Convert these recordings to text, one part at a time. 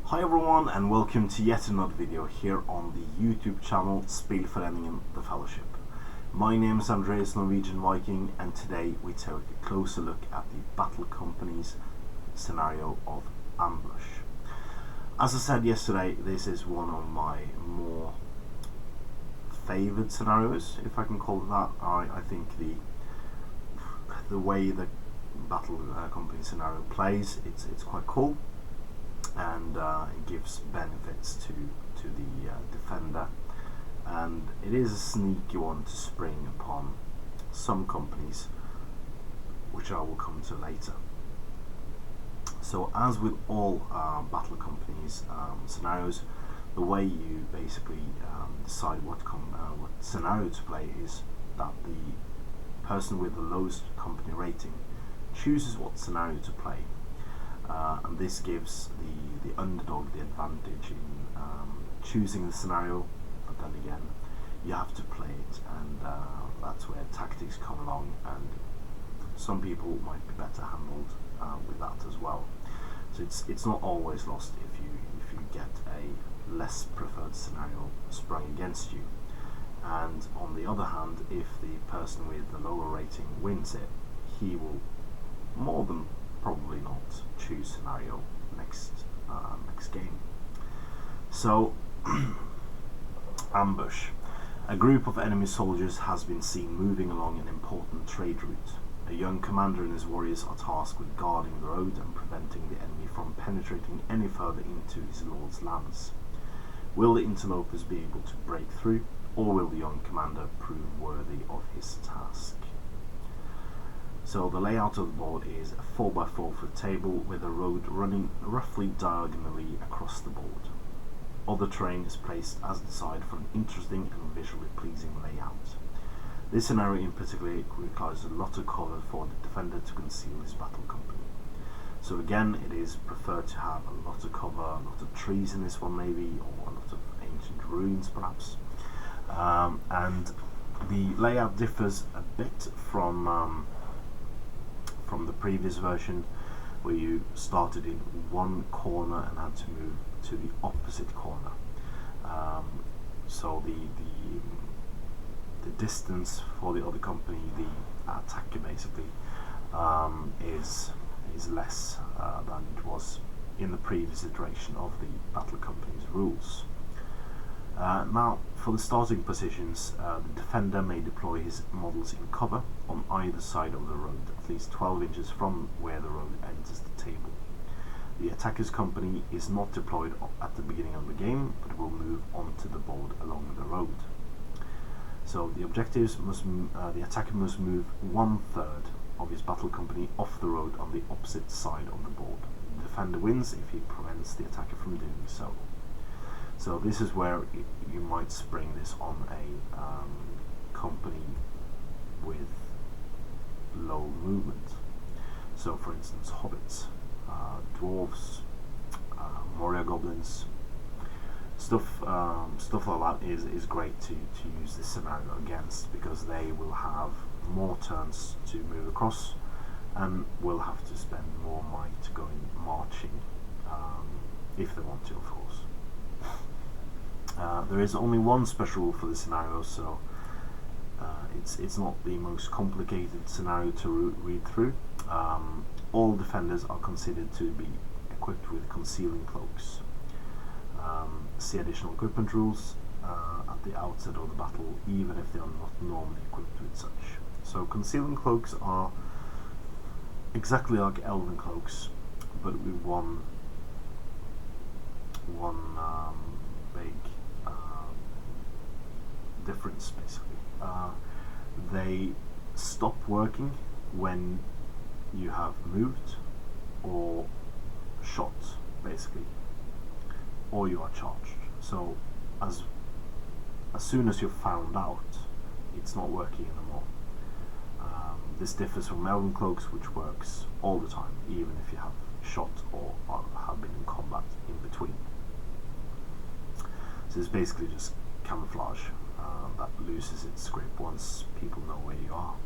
Hi everyone and welcome to yet another video here on the YouTube channel Spelföreningen The Fellowship. My name is Andreas Norwegian Viking and today we take a closer look at the Battle Company's scenario of Ambush. As I said yesterday, this is one of my more favoured scenarios, if I can call it that. I think the way the Battle Company scenario plays, it's quite cool. And it gives benefits to the defender, and it is a sneaky one to spring upon some companies, which I will come to later. So as with all Battle Companies scenarios, the way you basically decide what scenario to play is that the person with the lowest company rating chooses what scenario to play. And this gives the underdog the advantage in choosing the scenario, but then again you have to play it, and that's where tactics come along, and some people might be better handled with that as well. So it's not always lost if you get a less preferred scenario sprung against you. And on the other hand, if the person with the lower rating wins it, he will more than probably not choose scenario next game. So ambush. A group of enemy soldiers has been seen moving along an important trade route. A young commander and his warriors are tasked with guarding the road and preventing the enemy from penetrating any further into his lord's lands. Will the interlopers be able to break through, or will the young commander prove worthy of his task? So the layout of the board is a 4x4 foot table with a road running roughly diagonally across the board. Other terrain is placed as desired for an interesting and visually pleasing layout. This scenario in particular requires a lot of cover for the defender to conceal his battle company. So again, it is preferred to have a lot of cover, a lot of trees in this one maybe, or a lot of ancient ruins perhaps. And the layout differs a bit from the previous version, where you started in one corner and had to move to the opposite corner. So the distance for the other company, the attacker basically, is less than it was in the previous iteration of the Battle Company's rules. Now, for the starting positions, the defender may deploy his models in cover on either side of the road, at least 12 inches from where the road enters the table. The attacker's company is not deployed at the beginning of the game, but will move onto the board along the road. So the objectives the attacker must move 1/3 of his battle company off the road on the opposite side of the board. The defender wins if he prevents the attacker from doing so. So this is where you might spring this on a company with low movement. So for instance, hobbits, dwarves, Moria goblins, stuff like that is great to use this scenario against, because they will have more turns to move across and will have to spend more might going marching, if they want to, of course. There is only one special rule for this scenario, so it's not the most complicated scenario to read through. All defenders are considered to be equipped with concealing cloaks. See additional equipment rules at the outset of the battle, even if they are not normally equipped with such. So concealing cloaks are exactly like elven cloaks, but with one big difference basically. They stop working when you have moved or shot basically, or you are charged. So as soon as you're found out, it's not working anymore. This differs from elven cloaks, which works all the time, even if you have shot or have been in combat in between. So it's basically just camouflage that loses its grip once people know where you are.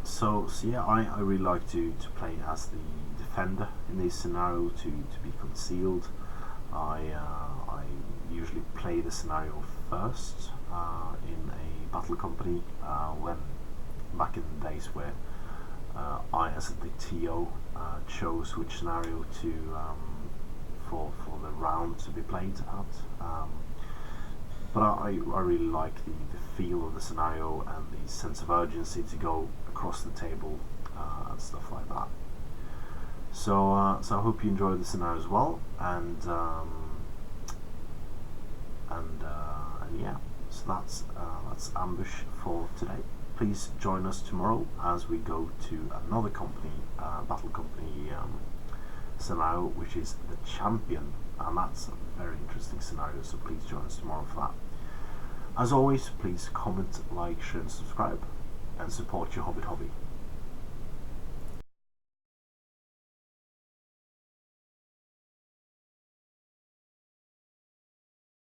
So yeah, I really like to play as the defender in this scenario, to be concealed. I usually play the scenario first in a battle company, when back in the days where I, as the TO, chose which scenario to for the round to be played at. But I really like the feel of the scenario and the sense of urgency to go across the table and stuff like that. So I hope you enjoyed the scenario as well, and yeah. So that's Ambush for today. Please join us tomorrow as we go to another company, battle company scenario, which is the Champion, and that's a very interesting scenario. So please join us tomorrow for that. As always, please comment, like, share and subscribe, and support your Hobbit hobby.